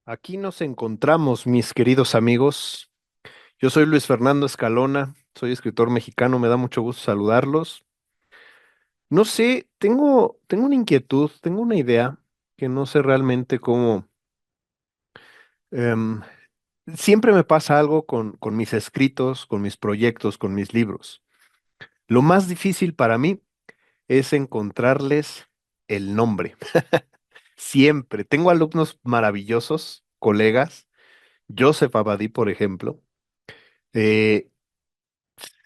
Aquí nos encontramos, mis queridos amigos. Yo soy Luis Fernando Escalona, soy escritor mexicano, me da mucho gusto saludarlos. No sé, tengo una inquietud, tengo una idea que no sé realmente cómo. em, Siempre me pasa algo con mis escritos, con mis proyectos, con mis libros. Lo más difícil para mí es encontrarles el nombre. Siempre. Tengo alumnos maravillosos, colegas, Joseph Abadí, por ejemplo. eh,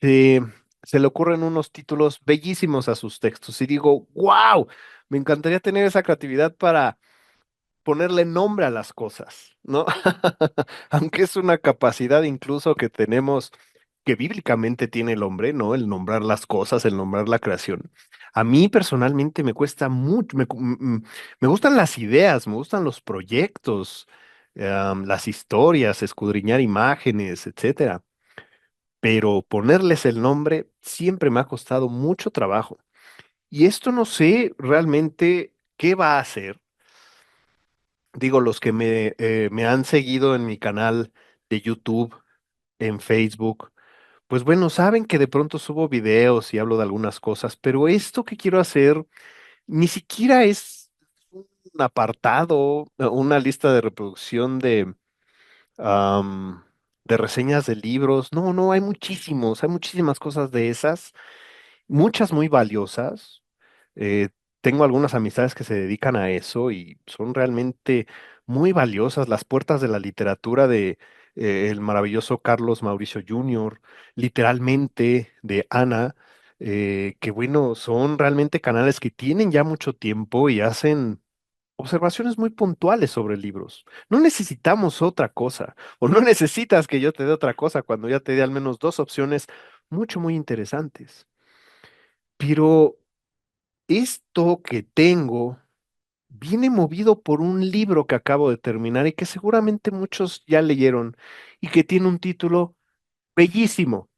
se, Se le ocurren unos títulos bellísimos a sus textos y digo, wow, me encantaría tener esa creatividad para ponerle nombre a las cosas, ¿no? Aunque es una capacidad incluso que tenemos, que bíblicamente tiene el hombre, ¿no? El nombrar las cosas, el nombrar la creación. A mí personalmente me cuesta mucho, me gustan las ideas, me gustan los proyectos, las historias, escudriñar imágenes, etcétera, pero ponerles el nombre siempre me ha costado mucho trabajo. Y esto no sé realmente qué va a hacer. Digo, los que me han seguido en mi canal de YouTube, en Facebook, pues bueno, saben que de pronto subo videos y hablo de algunas cosas, pero esto que quiero hacer ni siquiera es un apartado, una lista de reproducción am, de reseñas de libros. No, no, hay muchísimas cosas de esas, muchas muy valiosas. Eh, Tengo algunas amistades que se dedican a eso y son realmente muy valiosas. Las puertas de la literatura de el maravilloso Carlos Mauricio Jr., literalmente de Ana, que bueno, son realmente canales que tienen ya mucho tiempo y hacen observaciones muy puntuales sobre libros. No necesitamos otra cosa, o no necesitas que yo te dé otra cosa cuando ya te dé al menos dos opciones muy interesantes. Pero esto que tengo viene movido por un libro que acabo de terminar y que seguramente muchos ya leyeron y que tiene un título bellísimo.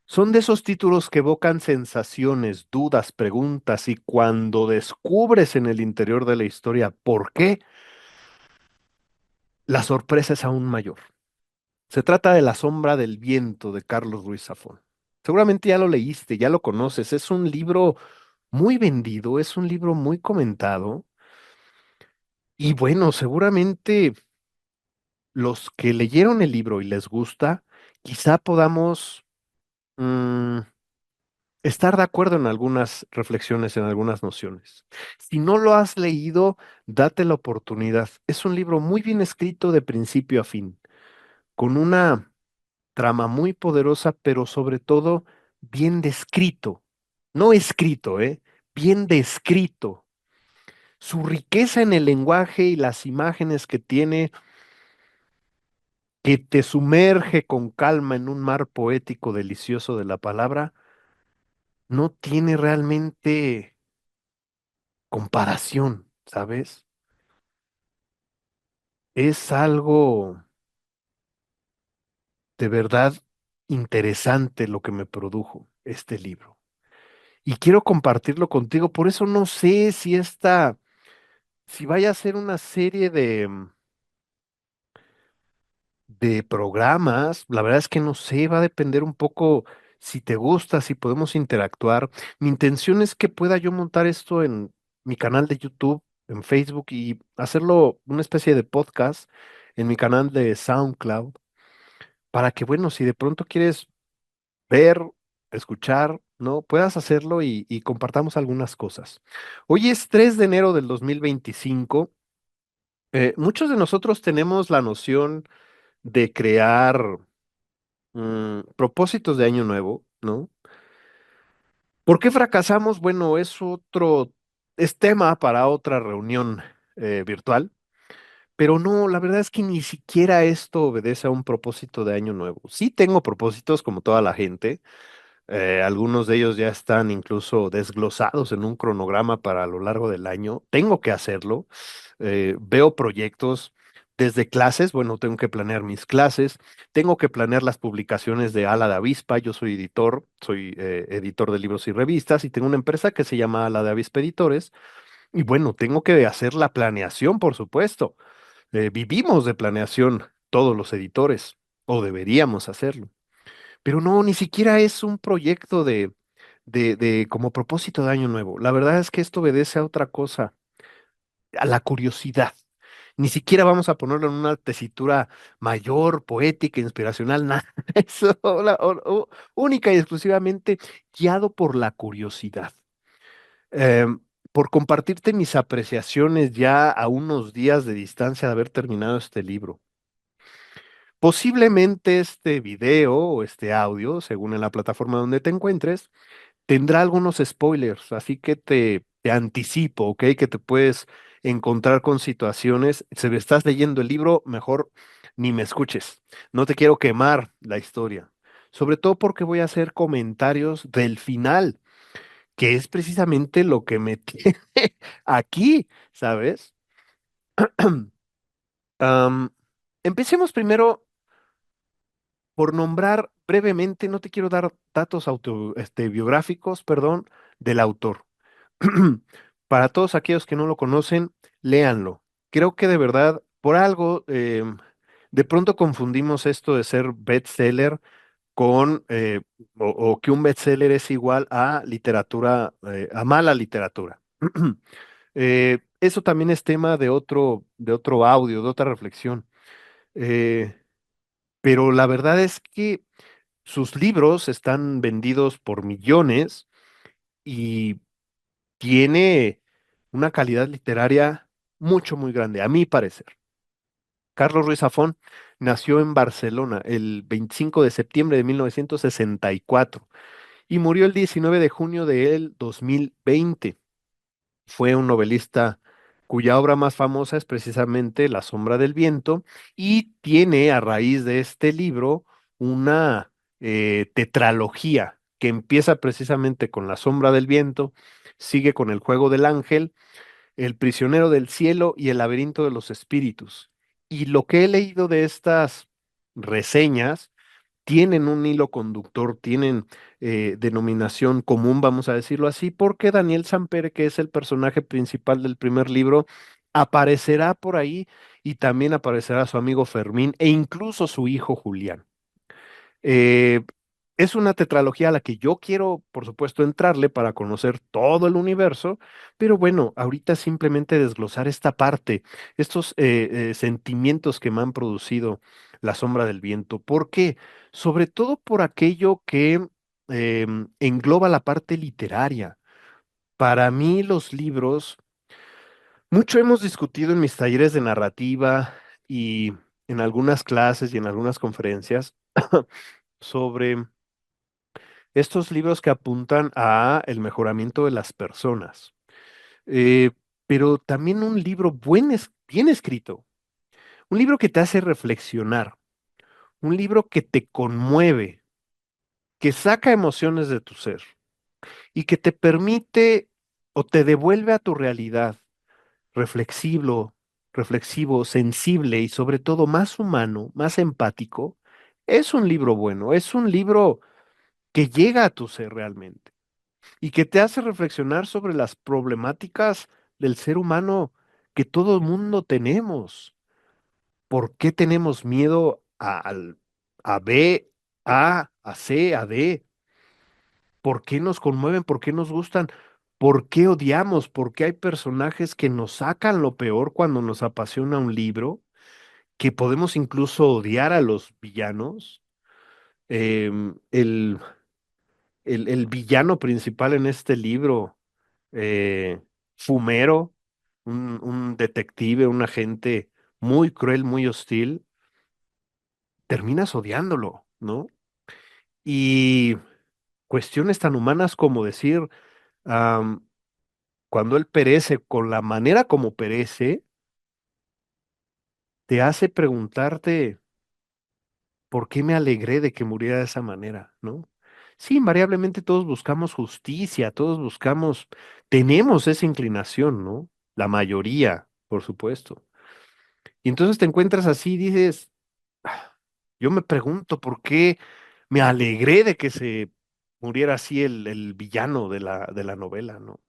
Son de esos títulos que evocan sensaciones, dudas, preguntas, y cuando descubres en el interior de la historia por qué, la sorpresa es aún mayor. Se trata de La sombra del viento de Carlos Ruiz Zafón. Seguramente ya lo leíste, ya lo conoces. Es un libro muy vendido, es un libro muy comentado. Y bueno, seguramente los que leyeron el libro y les gusta, quizá podamos mm, estar de acuerdo en algunas reflexiones, en algunas nociones. Si no lo has leído, date la oportunidad. Es un libro muy bien escrito de principio a fin, con una trama muy poderosa, pero sobre todo bien descrito. No escrito, ¿eh? Bien descrito. Su riqueza en el lenguaje y las imágenes que tiene, que te sumerge con calma en un mar poético delicioso de la palabra, no tiene realmente comparación, ¿sabes? Es algo de verdad interesante lo que me produjo este libro. Y quiero compartirlo contigo, por eso no sé si vaya a ser una serie de programas. La verdad es que no sé, va a depender un poco si te gusta, si podemos interactuar. Mi intención es que pueda yo montar esto en mi canal de YouTube, en Facebook, y hacerlo una especie de podcast en mi canal de SoundCloud, para que, bueno, si de pronto quieres ver, escuchar, ¿no? Puedas hacerlo y compartamos algunas cosas. Hoy es 3 de enero del 2025. Muchos de nosotros tenemos la noción de crear propósitos de año nuevo, ¿no? ¿Por qué fracasamos? Bueno, es tema para otra reunión virtual, pero no, la verdad es que ni siquiera esto obedece a un propósito de año nuevo. Sí tengo propósitos como toda la gente. Algunos de ellos ya están incluso desglosados en un cronograma para lo largo del año. Tengo que hacerlo. Veo proyectos desde clases. Bueno, tengo que planear mis clases. Tengo que planear las publicaciones de Ala de Avispa. Yo soy editor, soy editor de libros y revistas y tengo una empresa que se llama Ala de Avispa Editores. Y bueno, tengo que hacer la planeación, por supuesto. Vivimos de planeación todos los editores, o deberíamos hacerlo. Pero no, ni siquiera es un proyecto de como propósito de año nuevo. La verdad es que esto obedece a otra cosa, a la curiosidad. Ni siquiera vamos a ponerlo en una tesitura mayor, poética, inspiracional, nada. Eso, única y exclusivamente guiado por la curiosidad. Em, por compartirte mis apreciaciones ya a unos días de distancia de haber terminado este libro. Posiblemente este video o este audio, según en la plataforma donde te encuentres, tendrá algunos spoilers, así que te anticipo, ¿ok? Que te puedes encontrar con situaciones. Si me estás leyendo el libro, mejor ni me escuches. No te quiero quemar la historia. Sobre todo porque voy a hacer comentarios del final, que es precisamente lo que me tiene aquí, ¿sabes? Am, empecemos primero por nombrar brevemente, no te quiero dar datos biográficos, perdón, del autor. Para todos aquellos que no lo conocen, léanlo. Creo que de verdad, por algo, de pronto confundimos esto de ser bestseller con, o que un bestseller es igual a literatura, a mala literatura. Eso también es tema de otro audio, de otra reflexión. Eh, pero la verdad es que sus libros están vendidos por millones y tiene una calidad literaria mucho, muy grande, a mi parecer. Carlos Ruiz Zafón nació en Barcelona el 25 de septiembre de 1964 y murió el 19 de junio del 2020. Fue un novelista cuya obra más famosa es precisamente La sombra del viento y tiene a raíz de este libro una tetralogía que empieza precisamente con La sombra del viento, sigue con El juego del ángel, El prisionero del cielo y El laberinto de los espíritus. Y lo que he leído de estas reseñas tienen un hilo conductor, tienen denominación común, vamos a decirlo así, porque Daniel Sampere, que es el personaje principal del primer libro, aparecerá por ahí y también aparecerá su amigo Fermín e incluso su hijo Julián. Eh, es una tetralogía a la que yo quiero, por supuesto, entrarle para conocer todo el universo, pero bueno, ahorita simplemente desglosar esta parte, estos sentimientos que me han producido La sombra del viento. ¿Por qué? Sobre todo por aquello que engloba la parte literaria. Para mí los libros, mucho hemos discutido en mis talleres de narrativa y en algunas clases y en algunas conferencias sobre estos libros que apuntan a el mejoramiento de las personas. Eh, pero también un libro bien escrito, un libro que te hace reflexionar, un libro que te conmueve, que saca emociones de tu ser y que te permite o te devuelve a tu realidad reflexivo, reflexivo, sensible y sobre todo más humano, más empático. Es un libro bueno, es un libro que llega a tu ser realmente y que te hace reflexionar sobre las problemáticas del ser humano que todo el mundo tenemos. ¿Por qué tenemos miedo a B, a C, a D? ¿Por qué nos conmueven? ¿Por qué nos gustan? ¿Por qué odiamos? ¿Por qué hay personajes que nos sacan lo peor cuando nos apasiona un libro? Que podemos incluso odiar a los villanos. Em, el, el villano principal en este libro, eh, Fumero, un detective, un agente muy cruel, muy hostil, terminas odiándolo, ¿no? Y cuestiones tan humanas como decir, am, cuando él perece, con la manera como perece, te hace preguntarte, ¿por qué me alegré de que muriera de esa manera, ¿no? Sí, invariablemente todos buscamos justicia, todos buscamos, tenemos esa inclinación, ¿no? La mayoría, por supuesto. Y entonces te encuentras así y dices, "Ah, yo me pregunto por qué me alegré de que se muriera así el villano de la novela, ¿no?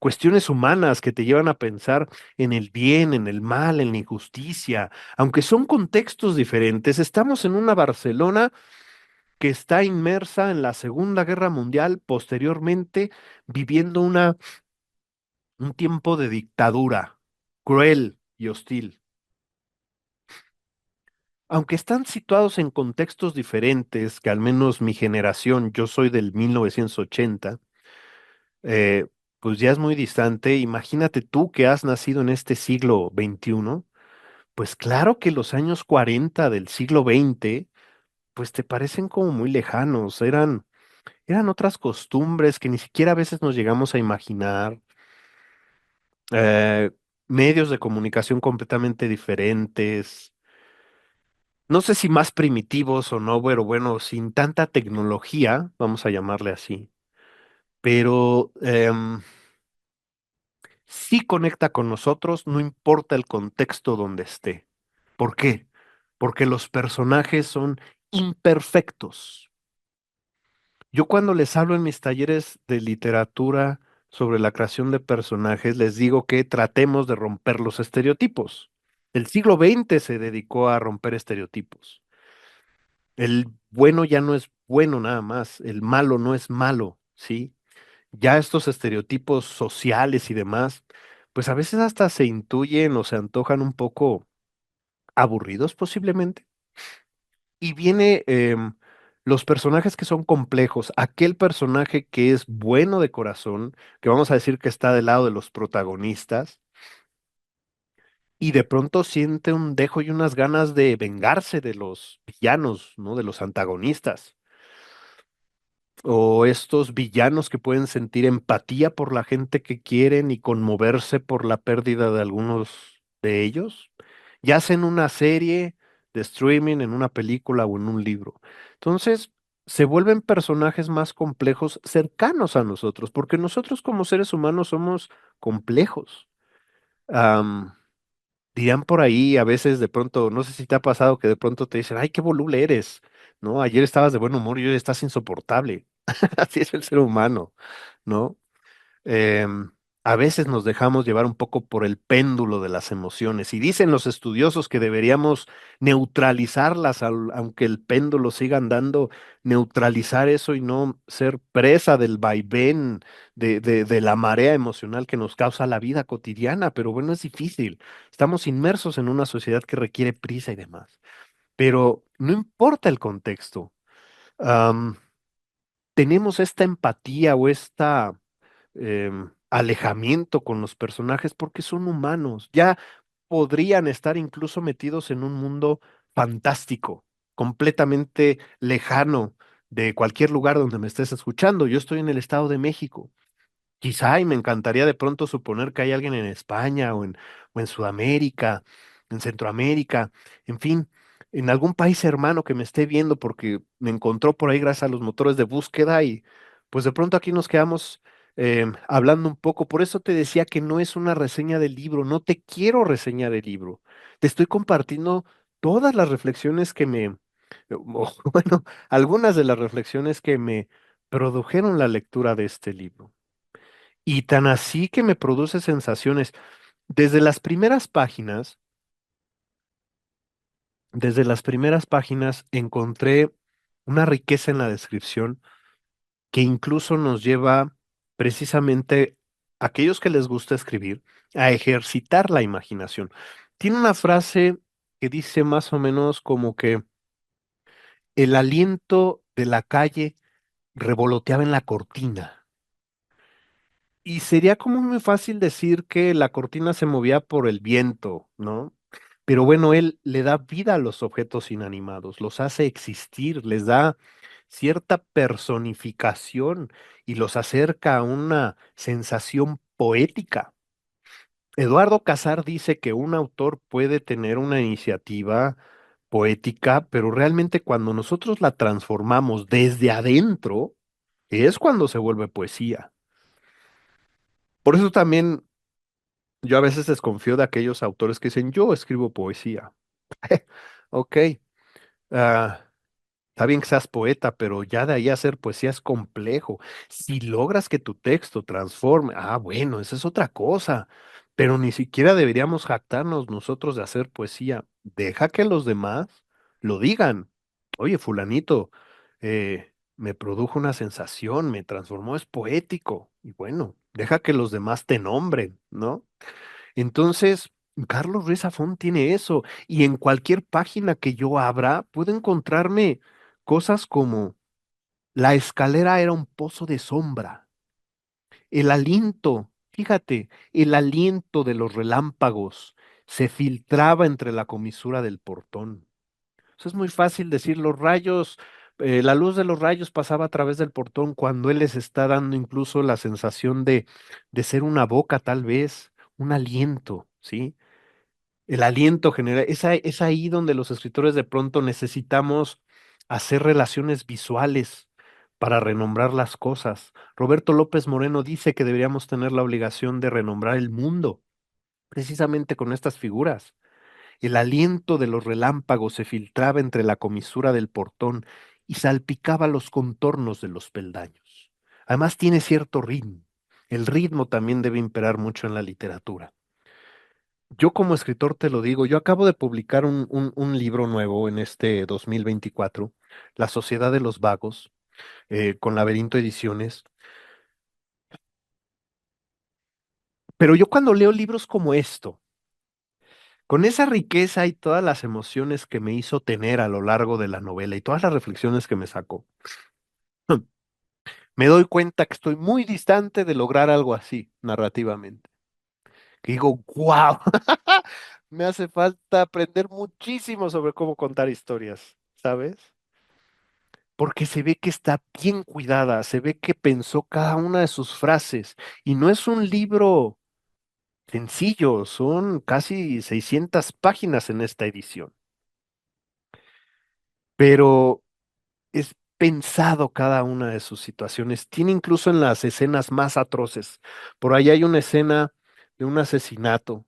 cuestiones humanas que te llevan a pensar en el bien, en el mal, en la injusticia. Aunque son contextos diferentes, estamos en una Barcelona que está inmersa en la Segunda Guerra Mundial, posteriormente viviendo un tiempo de dictadura cruel y hostil. Aunque están situados en contextos diferentes, que al menos mi generación, yo soy del 1980, eh, pues ya es muy distante. Imagínate tú que has nacido en este siglo XXI, pues claro que los años 40 del siglo XX, pues te parecen como muy lejanos, eran otras costumbres que ni siquiera a veces nos llegamos a imaginar, eh, medios de comunicación completamente diferentes. No sé si más primitivos o no, pero bueno, sin tanta tecnología, vamos a llamarle así, pero sí conecta con nosotros, no importa el contexto donde esté. ¿Por qué? Porque los personajes son imperfectos. Yo cuando les hablo en mis talleres de literatura sobre la creación de personajes, les digo que tratemos de romper los estereotipos. El siglo XX se dedicó a romper estereotipos. El bueno ya no es bueno nada más, el malo no es malo, ¿sí? Ya estos estereotipos sociales y demás, pues a veces hasta se intuyen o se antojan un poco aburridos posiblemente. Y viene los personajes que son complejos, aquel personaje que es bueno de corazón, que vamos a decir que está del lado de los protagonistas, y de pronto siente un dejo y unas ganas de vengarse de los villanos, ¿no? De los antagonistas. O estos villanos que pueden sentir empatía por la gente que quieren y conmoverse por la pérdida de algunos de ellos, ya sea en una serie de streaming, en una película o en un libro. Entonces, se vuelven personajes más complejos, cercanos a nosotros, porque nosotros como seres humanos somos complejos. Am, Dirán por ahí, a veces de pronto, no sé si te ha pasado que de pronto te dicen, ay, qué voluble eres, ¿no? Ayer estabas de buen humor y hoy estás insoportable. Así es el ser humano, ¿no? Em, a veces nos dejamos llevar un poco por el péndulo de las emociones y dicen los estudiosos que deberíamos neutralizarlas, aunque el péndulo siga andando, neutralizar eso y no ser presa del vaivén de la marea emocional que nos causa la vida cotidiana. Pero bueno, es difícil. Estamos inmersos en una sociedad que requiere prisa y demás. Pero no importa el contexto. am, Tenemos esta empatía o esta alejamiento con los personajes porque son humanos. Ya podrían estar incluso metidos en un mundo fantástico, completamente lejano de cualquier lugar donde me estés escuchando. Yo estoy en el Estado de México. Quizá, y me encantaría de pronto suponer que hay alguien en España o en Sudamérica, en Centroamérica, en fin, en algún país hermano que me esté viendo porque me encontró por ahí gracias a los motores de búsqueda y pues de pronto aquí nos quedamos hablando un poco. Por eso te decía que no es una reseña del libro, no te quiero reseñar el libro. Te estoy compartiendo todas las reflexiones que o, bueno, algunas de las reflexiones que me produjeron la lectura de este libro. Y tan así que me produce sensaciones. Desde las primeras páginas, desde las primeras páginas encontré una riqueza en la descripción que incluso nos lleva precisamente a aquellos que les gusta escribir a ejercitar la imaginación. Tiene una frase que dice más o menos como que el aliento de la calle revoloteaba en la cortina. Y sería como muy fácil decir que la cortina se movía por el viento, ¿no? Pero bueno, él le da vida a los objetos inanimados, los hace existir, les da cierta personificación y los acerca a una sensación poética. Eduardo Casar dice que un autor puede tener una iniciativa poética, pero realmente cuando nosotros la transformamos desde adentro, es cuando se vuelve poesía. Por eso también yo a veces desconfío de aquellos autores que dicen, yo escribo poesía. Ok, ah, Está bien que seas poeta, pero ya de ahí a hacer poesía es complejo. Si logras que tu texto transforme, bueno, esa es otra cosa. Pero ni siquiera deberíamos jactarnos nosotros de hacer poesía. Deja que los demás lo digan. Oye, fulanito, me produjo una sensación, me transformó, es poético. Y bueno, deja que los demás te nombren, ¿no? Entonces, Carlos Ruiz Zafón tiene eso, y en cualquier página que yo abra, puedo encontrarme cosas como la escalera era un pozo de sombra, el aliento, fíjate, el aliento de los relámpagos se filtraba entre la comisura del portón. Eso es muy fácil decir, los rayos, la luz de los rayos pasaba a través del portón cuando él les está dando incluso la sensación de ser una boca, tal vez, un aliento, ¿sí? El aliento genera, es ahí donde los escritores de pronto necesitamos hacer relaciones visuales para renombrar las cosas. Roberto López Moreno dice que deberíamos tener la obligación de renombrar el mundo, precisamente con estas figuras. El aliento de los relámpagos se filtraba entre la comisura del portón y salpicaba los contornos de los peldaños. Además tiene cierto ritmo. El ritmo también debe imperar mucho en la literatura. Yo como escritor te lo digo, yo acabo de publicar un libro nuevo en este 2024, La Sociedad de los Vagos, con Laberinto Ediciones, pero yo cuando leo libros como esto, con esa riqueza y todas las emociones que me hizo tener a lo largo de la novela y todas las reflexiones que me sacó, me doy cuenta que estoy muy distante de lograr algo así narrativamente. Que digo, wow, me hace falta aprender muchísimo sobre cómo contar historias, ¿sabes? Porque se ve que está bien cuidada, se ve que pensó cada una de sus frases y no es un libro sencillo, son casi 600 páginas en esta edición, pero es pensado cada una de sus situaciones, tiene incluso en las escenas más atroces. Por ahí hay una escena de un asesinato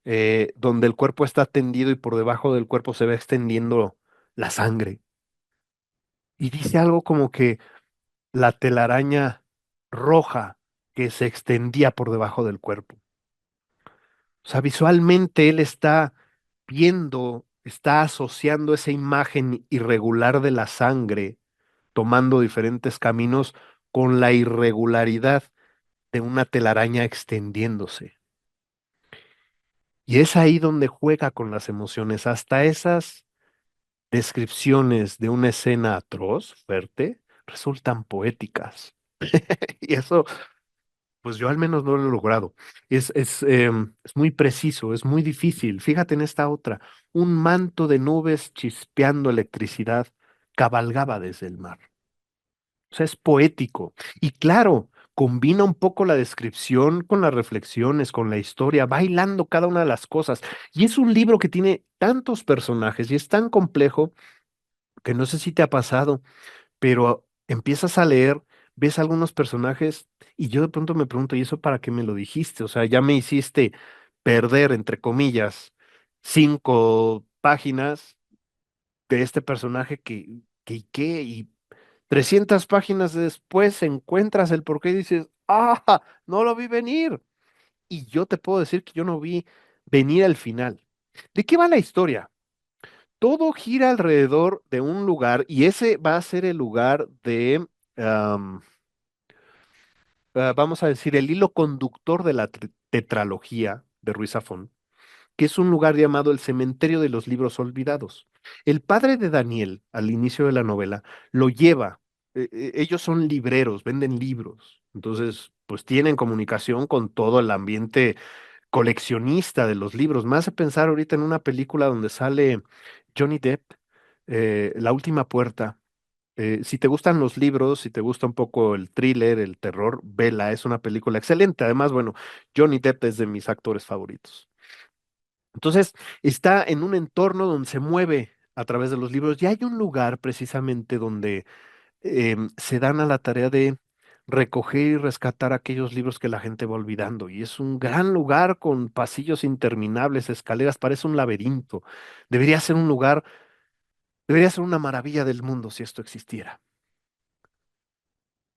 donde el cuerpo está tendido y por debajo del cuerpo se va extendiendo la sangre y dice algo como que la telaraña roja que se extendía por debajo del cuerpo. O sea, visualmente él está viendo, está asociando esa imagen irregular de la sangre, tomando diferentes caminos con la irregularidad de una telaraña extendiéndose. Y es ahí donde juega con las emociones. Hasta esas descripciones de una escena atroz, fuerte, resultan poéticas. Y eso pues yo al menos no lo he logrado. Es muy preciso, es muy difícil. Fíjate en esta otra. Un manto de nubes chispeando electricidad cabalgaba desde el mar. O sea, es poético. Y claro, combina un poco la descripción con las reflexiones, con la historia, bailando cada una de las cosas. Y es un libro que tiene tantos personajes y es tan complejo que no sé si te ha pasado pero empiezas a leer, ves algunos personajes y yo de pronto me pregunto, ¿y eso para qué me lo dijiste? O sea, ya me hiciste perder, entre comillas, 5 páginas de este personaje ¿y qué? Y 300 páginas después encuentras el porqué y dices, no lo vi venir. Y yo te puedo decir que yo no vi venir al final. ¿De qué va la historia? Todo gira alrededor de un lugar y ese va a ser el lugar de, vamos a decir, el hilo conductor de la tetralogía de Ruiz Zafón, que es un lugar llamado el Cementerio de los Libros Olvidados. El padre de Daniel, al inicio de la novela, lo lleva. Ellos son libreros, venden libros. Entonces, pues tienen comunicación con todo el ambiente coleccionista de los libros. Me hace pensar ahorita en una película donde sale Johnny Depp, La Última Puerta. Si te gustan los libros, si te gusta un poco el thriller, el terror, vela, es una película excelente. Además, bueno, Johnny Depp es de mis actores favoritos. Entonces, está en un entorno donde se mueve a través de los libros y hay un lugar precisamente donde se dan a la tarea de recoger y rescatar aquellos libros que la gente va olvidando. Y es un gran lugar con pasillos interminables, escaleras, parece un laberinto. Debería ser un lugar Debería ser una maravilla del mundo si esto existiera.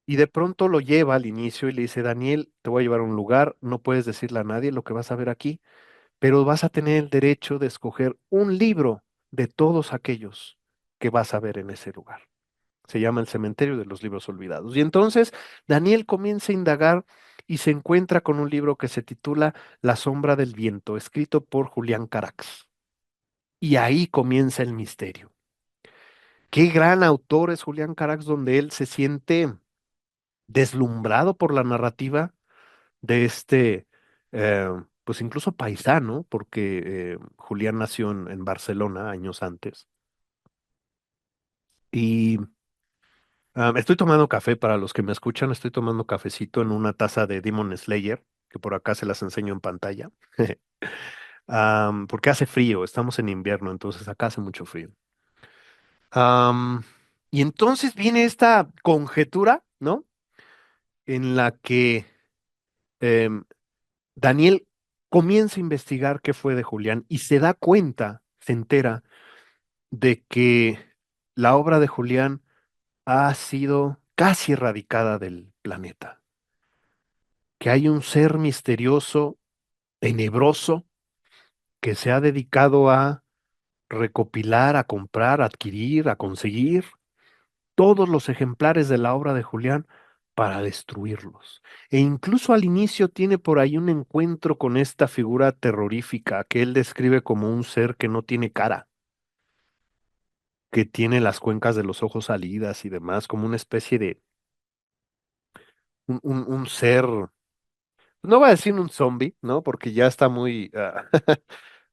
Y de pronto lo lleva al inicio y le dice, Daniel, te voy a llevar a un lugar, no puedes decirle a nadie lo que vas a ver aquí, pero vas a tener el derecho de escoger un libro de todos aquellos que vas a ver en ese lugar. Se llama El Cementerio de los Libros Olvidados. Y entonces Daniel comienza a indagar y se encuentra con un libro que se titula La sombra del viento, escrito por Julián Carax. Y ahí comienza el misterio. Qué gran autor es Julián Carax, donde él se siente deslumbrado por la narrativa de eh, pues incluso paisano, porque Julián nació en Barcelona años antes. Y estoy tomando café, para los que me escuchan, estoy tomando cafecito en una taza de Demon Slayer, que por acá se las enseño en pantalla. Porque hace frío, estamos en invierno, entonces acá hace mucho frío. Am, y entonces viene esta conjetura, ¿no? En la que em, Daniel comienza a investigar qué fue de Julián y se da cuenta, se entera de que la obra de Julián ha sido casi erradicada del planeta, que hay un ser misterioso, tenebroso, que se ha dedicado a recopilar, a comprar, a adquirir, a conseguir todos los ejemplares de la obra de Julián para destruirlos. E incluso al inicio tiene por ahí un encuentro con esta figura terrorífica que él describe como un ser que no tiene cara, que tiene las cuencas de los ojos salidas y demás, como una especie de un ser, no voy a decir un zombie, ¿no? Porque ya está muy,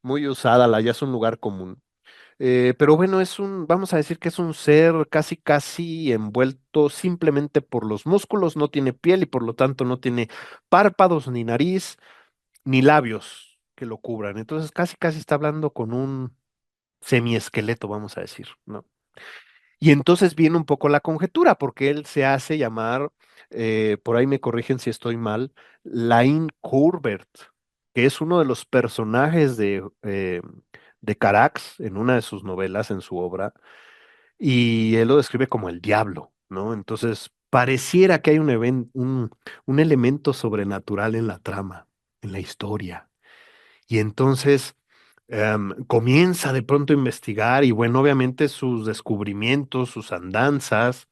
muy usada, ya es un lugar común. Pero bueno, vamos a decir que es un ser casi, casi envuelto simplemente por los músculos, no tiene piel y por lo tanto no tiene párpados, ni nariz, ni labios que lo cubran. Entonces casi, casi está hablando con un semiesqueleto, vamos a decir, ¿no? Y entonces viene un poco la conjetura, porque él se hace llamar, por ahí me corrigen si estoy mal, Lain Courbet, que es uno de los personajes de Carax en una de sus novelas, en su obra, y él lo describe como el diablo, ¿no? Entonces, pareciera que hay un elemento sobrenatural en la trama, en la historia. Y entonces comienza de pronto a investigar y bueno, obviamente sus descubrimientos, sus andanzas,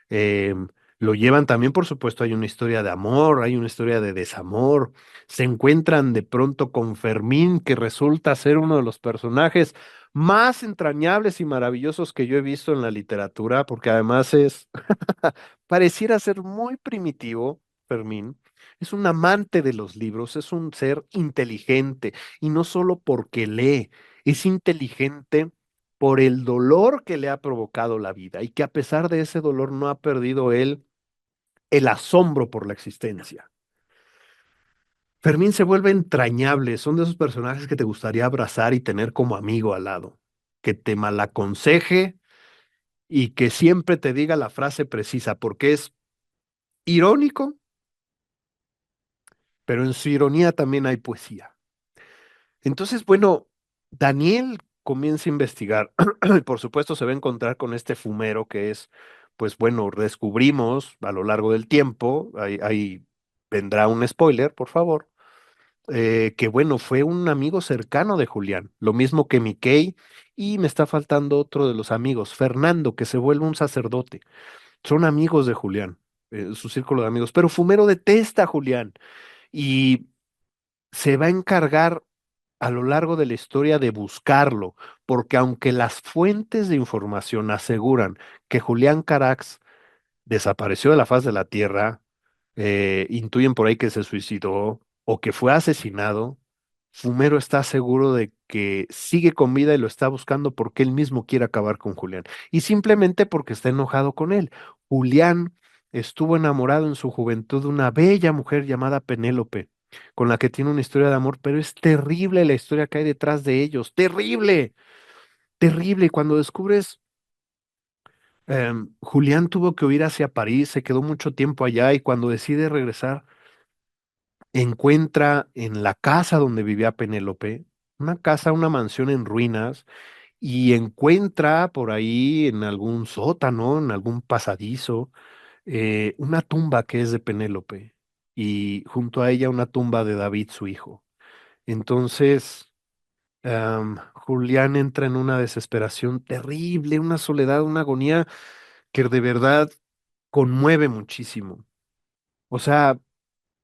em, lo llevan también, por supuesto, hay una historia de amor, hay una historia de desamor. Se encuentran de pronto con Fermín, que resulta ser uno de los personajes más entrañables y maravillosos que yo he visto en la literatura, porque además pareciera ser muy primitivo, Fermín. Es un amante de los libros, es un ser inteligente y no solo porque lee, es inteligente por el dolor que le ha provocado la vida y que a pesar de ese dolor no ha perdido él el asombro por la existencia. Fermín se vuelve entrañable, son de esos personajes que te gustaría abrazar y tener como amigo al lado, que te malaconseje y que siempre te diga la frase precisa, porque es irónico, pero en su ironía también hay poesía. Entonces, bueno, Daniel comienza a investigar y por supuesto se va a encontrar con este fumero que es, pues bueno, descubrimos a lo largo del tiempo, ahí vendrá un spoiler, por favor, que bueno, fue un amigo cercano de Julián, lo mismo que Mickey, y me está faltando otro de los amigos, Fernando, que se vuelve un sacerdote. Son amigos de Julián, su círculo de amigos, pero Fumero detesta a Julián y se va a encargar a lo largo de la historia de buscarlo, porque aunque las fuentes de información aseguran que Julián Carax desapareció de la faz de la Tierra, intuyen por ahí que se suicidó o que fue asesinado, Fumero está seguro de que sigue con vida y lo está buscando porque él mismo quiere acabar con Julián y simplemente porque está enojado con él. Julián estuvo enamorado en su juventud de una bella mujer llamada Penélope, con la que tiene una historia de amor, pero es terrible la historia que hay detrás de ellos, terrible, terrible. Y cuando descubres, Julián tuvo que huir hacia París, se quedó mucho tiempo allá y cuando decide regresar, encuentra en la casa donde vivía Penélope, una casa, una mansión en ruinas, y encuentra por ahí en algún sótano, en algún pasadizo, una tumba que es de Penélope y junto a ella una tumba de David, su hijo. Entonces, Julián entra en una desesperación terrible, una soledad, una agonía que de verdad conmueve muchísimo. O sea,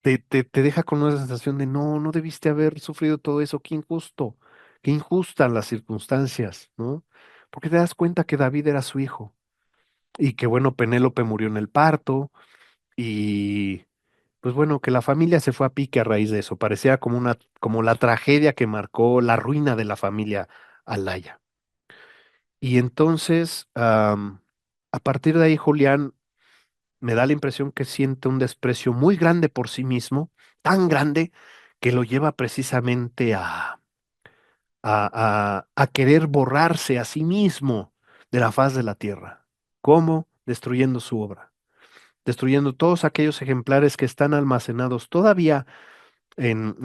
te deja con una sensación de no, no debiste haber sufrido todo eso, qué injusto, qué injustas las circunstancias, ¿no? Porque te das cuenta que David era su hijo y que bueno, Penélope murió en el parto y pues bueno, que la familia se fue a pique a raíz de eso, parecía como como la tragedia que marcó la ruina de la familia Alaya. Y entonces, a partir de ahí, Julián me da la impresión que siente un desprecio muy grande por sí mismo, tan grande que lo lleva precisamente a querer borrarse a sí mismo de la faz de la tierra. ¿Cómo? Destruyendo su obra, destruyendo todos aquellos ejemplares que están almacenados todavía en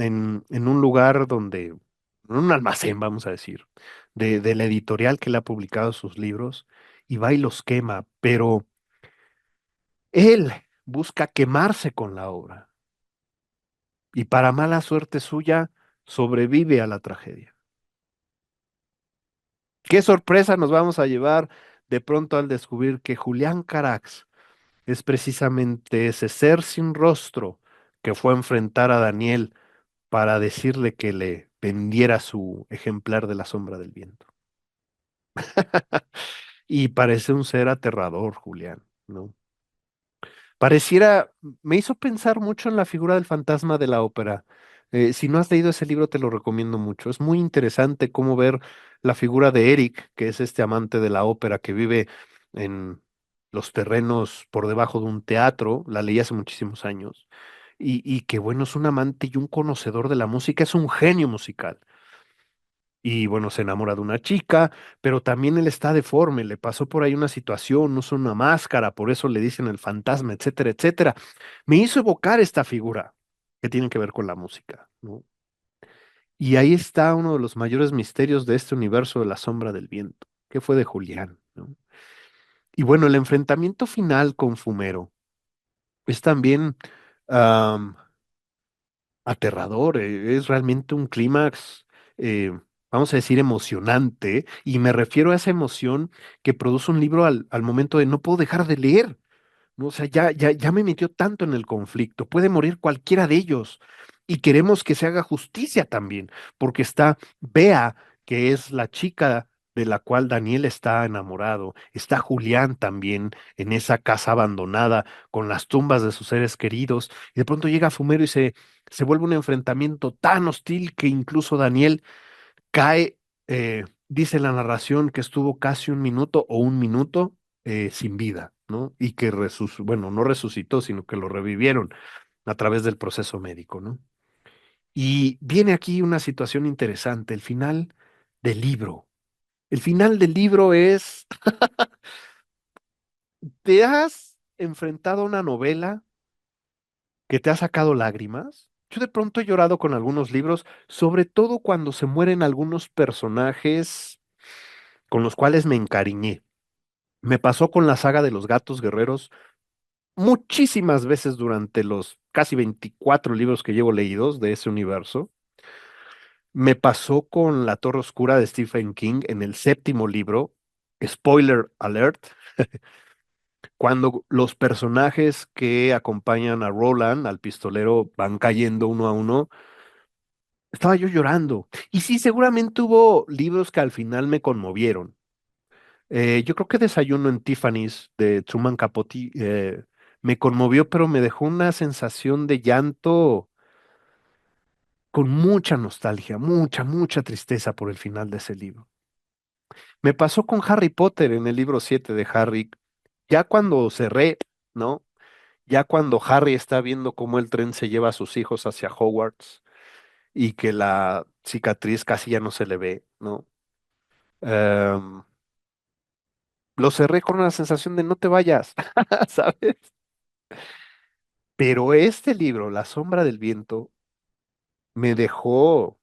un lugar donde, en un almacén, vamos a decir, de la editorial que le ha publicado sus libros, y va y los quema, pero él busca quemarse con la obra y para mala suerte suya sobrevive a la tragedia. ¿Qué sorpresa nos vamos a llevar de pronto al descubrir que Julián Carax es precisamente ese ser sin rostro que fue a enfrentar a Daniel para decirle que le vendiera su ejemplar de la sombra del viento? Y parece un ser aterrador, Julián, ¿no? Pareciera, me hizo pensar mucho en la figura del fantasma de la ópera. Si no has leído ese libro, te lo recomiendo mucho. Es muy interesante cómo ver la figura de Eric, que es este amante de la ópera que vive en los terrenos por debajo de un teatro. La leí hace muchísimos años. Y que bueno, es un amante y un conocedor de la música, es un genio musical. Y bueno, se enamora de una chica, pero también él está deforme, le pasó por ahí una situación, usa una máscara, por eso le dicen el fantasma, etcétera, etcétera. Me hizo evocar esta figura que tiene que ver con la música, ¿no? Y ahí está uno de los mayores misterios de este universo de la sombra del viento, que fue de Julián, ¿no? Y bueno, el enfrentamiento final con Fumero es también aterrador, es realmente un clímax, eh, vamos a decir, emocionante, y me refiero a esa emoción que produce un libro al momento de no puedo dejar de leer, ¿no? O sea, ya me metió tanto en el conflicto, puede morir cualquiera de ellos, y queremos que se haga justicia también, porque está Bea, que es la chica de la cual Daniel está enamorado, está Julián también en esa casa abandonada con las tumbas de sus seres queridos, y de pronto llega Fumero y se vuelve un enfrentamiento tan hostil que incluso Daniel cae, dice la narración que estuvo casi un minuto o un minuto sin vida, ¿no? Y que bueno, no resucitó, sino que lo revivieron a través del proceso médico, ¿no? Y viene aquí una situación interesante, el final del libro. El final del libro es, ¿te has enfrentado a una novela que te ha sacado lágrimas? Yo de pronto he llorado con algunos libros, sobre todo cuando se mueren algunos personajes con los cuales me encariñé. Me pasó con la saga de los gatos guerreros muchísimas veces durante los casi 24 libros que llevo leídos de ese universo. Me pasó con La Torre Oscura de Stephen King en el séptimo libro, spoiler alert, cuando los personajes que acompañan a Roland, al pistolero, van cayendo uno a uno. Estaba yo llorando. Y sí, seguramente hubo libros que al final me conmovieron. Yo creo que Desayuno en Tiffany's de Truman Capote me conmovió, pero me dejó una sensación de llanto con mucha nostalgia, mucha tristeza por el final de ese libro. Me pasó con Harry Potter en el libro 7 de Harry, ya cuando cerré, ¿no? Ya cuando Harry está viendo cómo el tren se lleva a sus hijos hacia Hogwarts y que la cicatriz casi ya no se le ve, ¿no? Em, lo cerré con una sensación de no te vayas, ¿sabes? Pero este libro, La sombra del viento, me dejó,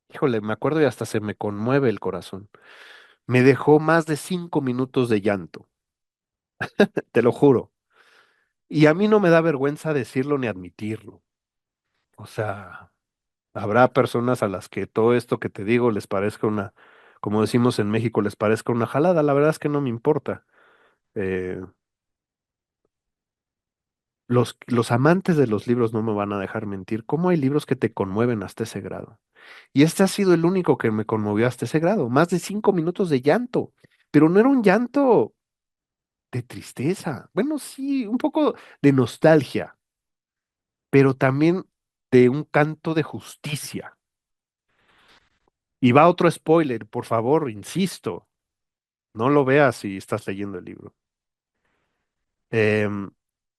híjole, me acuerdo y hasta se me conmueve el corazón, Me dejó más de 5 minutos de llanto, te lo juro. Y a mí no me da vergüenza decirlo ni admitirlo. O sea, habrá personas a las que todo esto que te digo les parezca una, como decimos en México, les parezca una jalada. La verdad es que no me importa. Eh, los amantes de los libros no me van a dejar mentir. ¿Cómo hay libros que te conmueven hasta ese grado? Y este ha sido el único que me conmovió hasta ese grado. Más de 5 minutos de llanto. Pero no era un llanto de tristeza. Bueno, sí, un poco de nostalgia, pero también de un canto de justicia. Y va otro spoiler, por favor, insisto, no lo veas si estás leyendo el libro. Em,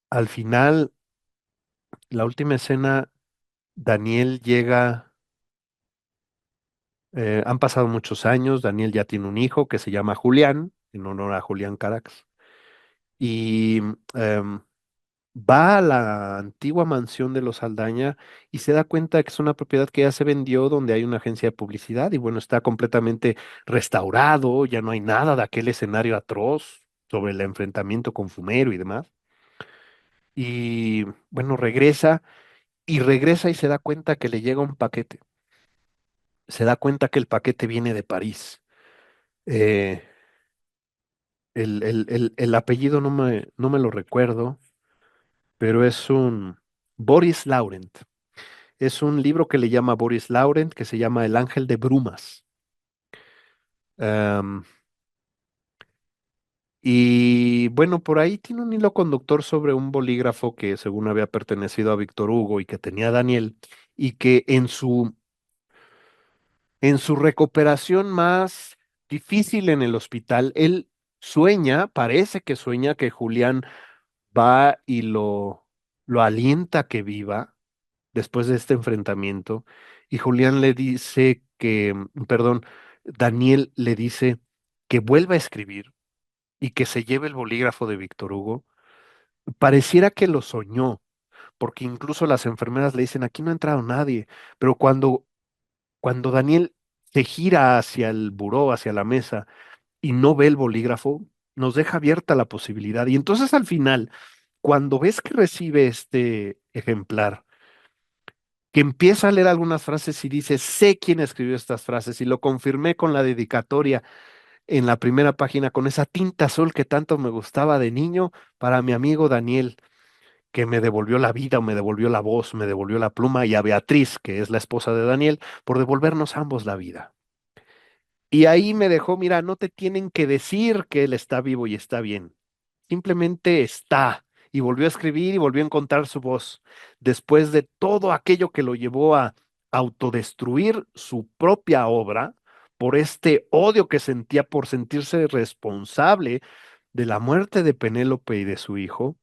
Al final, la última escena, Daniel llega, han pasado muchos años, Daniel ya tiene un hijo que se llama Julián, en honor a Julián Carax, y em, va a la antigua mansión de los Saldaña y se da cuenta que es una propiedad que ya se vendió, donde hay una agencia de publicidad y bueno, está completamente restaurado, ya no hay nada de aquel escenario atroz sobre el enfrentamiento con Fumero y demás. Y bueno, regresa y se da cuenta que le llega un paquete. Se da cuenta que el paquete viene de París. Eh, el apellido no me lo recuerdo, pero es un Boris Laurent. Es un libro que le llama Boris Laurent, que se llama El Ángel de Brumas. Am, y bueno, por ahí tiene un hilo conductor sobre un bolígrafo que según había pertenecido a Víctor Hugo y que tenía Daniel, y que en su recuperación más difícil en el hospital, él sueña, parece que sueña que Julián va y lo alienta a que viva después de este enfrentamiento. Y Julián le dice perdón, Daniel le dice que vuelva a escribir y que se lleve el bolígrafo de Víctor Hugo. Pareciera que lo soñó, porque incluso las enfermeras le dicen, aquí no ha entrado nadie, pero cuando Daniel se gira hacia el buró, hacia la mesa, y no ve el bolígrafo, nos deja abierta la posibilidad. Y entonces al final, cuando ves que recibe este ejemplar, que empieza a leer algunas frases y dice, sé quién escribió estas frases, y lo confirmé con la dedicatoria en la primera página, con esa tinta azul que tanto me gustaba de niño, para mi amigo Daniel, que me devolvió la vida, o me devolvió la voz, me devolvió la pluma, y a Beatriz, que es la esposa de Daniel, por devolvernos ambos la vida. Y ahí me dejó, mira, no te tienen que decir que él está vivo y está bien. Simplemente está. Y volvió a escribir y volvió a encontrar su voz. Después de todo aquello que lo llevó a autodestruir su propia obra por este odio que sentía por sentirse responsable de la muerte de Penélope y de su hijo.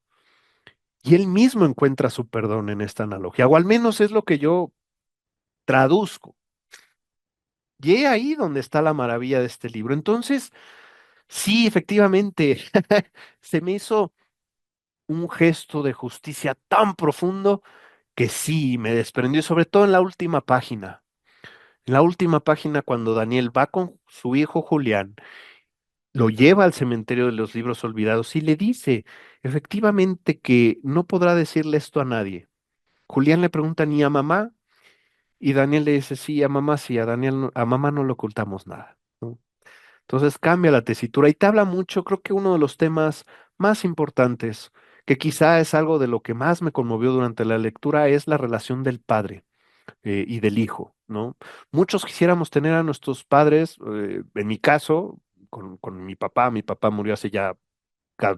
Y él mismo encuentra su perdón en esta analogía, o al menos es lo que yo traduzco. Y he ahí donde está la maravilla de este libro. Entonces, sí, efectivamente, se me hizo un gesto de justicia tan profundo que sí, me desprendió, sobre todo en la última página. En la última página, cuando Daniel va con su hijo Julián, lo lleva al cementerio de los libros olvidados y le dice, efectivamente, que no podrá decirle esto a nadie. Julián le pregunta, ¿ni a mamá? Y Daniel le dice, sí, a mamá sí, a Daniel a mamá no le ocultamos nada, ¿no? Entonces cambia la tesitura y te habla mucho, creo que uno de los temas más importantes, que quizá es algo de lo que más me conmovió durante la lectura, es la relación del padre y del hijo, ¿no? Muchos quisiéramos tener a nuestros padres, en mi caso, con mi papá murió hace ya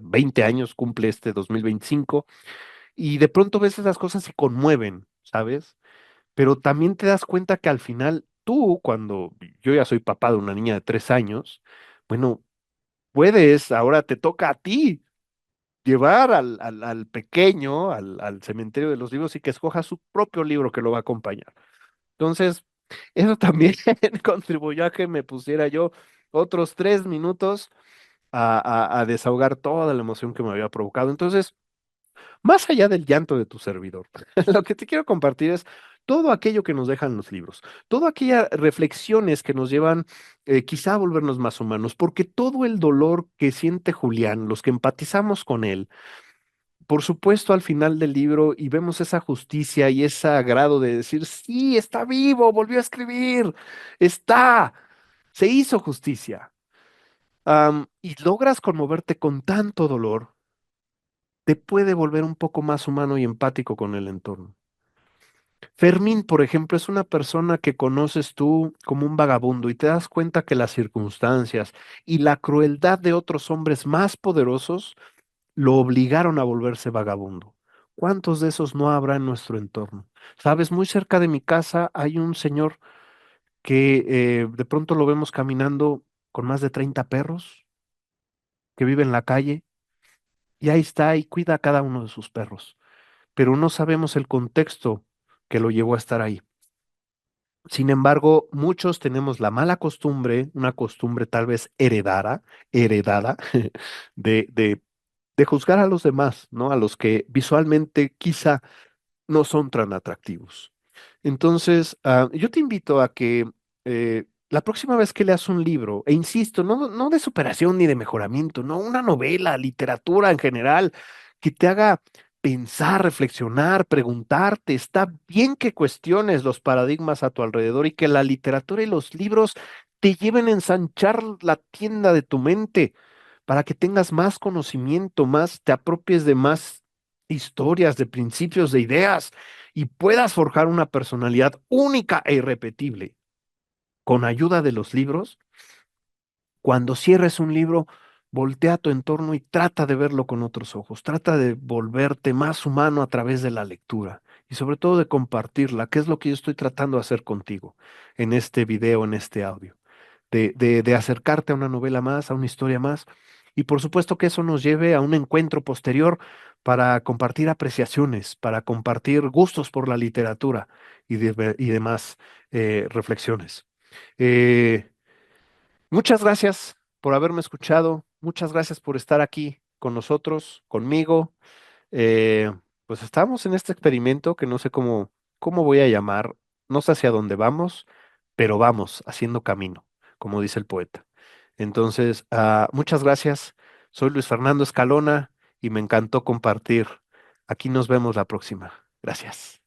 20 años, cumple este 2025, y de pronto ves esas cosas y conmueven, ¿sabes? Pero también te das cuenta que al final tú, cuando yo ya soy papá de una niña de 3 años, bueno, puedes, ahora te toca a ti llevar al pequeño al cementerio de los libros y que escoja su propio libro que lo va a acompañar. Entonces, eso también contribuyó a que me pusiera yo otros 3 minutos a desahogar toda la emoción que me había provocado. Entonces, más allá del llanto de tu servidor, lo que te quiero compartir es todo aquello que nos dejan los libros, todas aquellas reflexiones que nos llevan quizá a volvernos más humanos, porque todo el dolor que siente Julián, los que empatizamos con él, por supuesto al final del libro y vemos esa justicia y ese agrado de decir, sí, está vivo, volvió a escribir, está, se hizo justicia. Y logras conmoverte con tanto dolor, te puede volver un poco más humano y empático con el entorno. Fermín, por ejemplo, es una persona que conoces tú como un vagabundo y te das cuenta que las circunstancias y la crueldad de otros hombres más poderosos lo obligaron a volverse vagabundo. ¿Cuántos de esos no habrá en nuestro entorno? Sabes, muy cerca de mi casa hay un señor que de pronto lo vemos caminando con más de 30 perros, que vive en la calle y ahí está y cuida a cada uno de sus perros, pero no sabemos el contexto que lo llevó a estar ahí. Sin embargo, muchos tenemos la mala costumbre, una costumbre tal vez heredada, de, de, de juzgar a los demás, ¿no? A los que visualmente quizá no son tan atractivos. Entonces, yo te invito a que la próxima vez que leas un libro, e insisto, no de superación ni de mejoramiento, no una novela, literatura en general, que te haga pensar, reflexionar, preguntarte, está bien que cuestiones los paradigmas a tu alrededor y que la literatura y los libros te lleven a ensanchar la tienda de tu mente para que tengas más conocimiento, más, te apropies de más historias, de principios, de ideas y puedas forjar una personalidad única e irrepetible con ayuda de los libros. Cuando cierres un libro, voltea a tu entorno y trata de verlo con otros ojos, trata de volverte más humano a través de la lectura y sobre todo de compartirla, que es lo que yo estoy tratando de hacer contigo en este video, en este audio, de acercarte a una novela más, a una historia más, y por supuesto que eso nos lleve a un encuentro posterior para compartir apreciaciones, para compartir gustos por la literatura y demás reflexiones. Eh, Muchas gracias por haberme escuchado, muchas gracias por estar aquí con nosotros, conmigo. Eh, pues estamos en este experimento que no sé cómo voy a llamar, no sé hacia dónde vamos, pero vamos haciendo camino, como dice el poeta. Entonces, muchas gracias. Soy Luis Fernando Escalona y me encantó compartir. Aquí nos vemos la próxima. Gracias.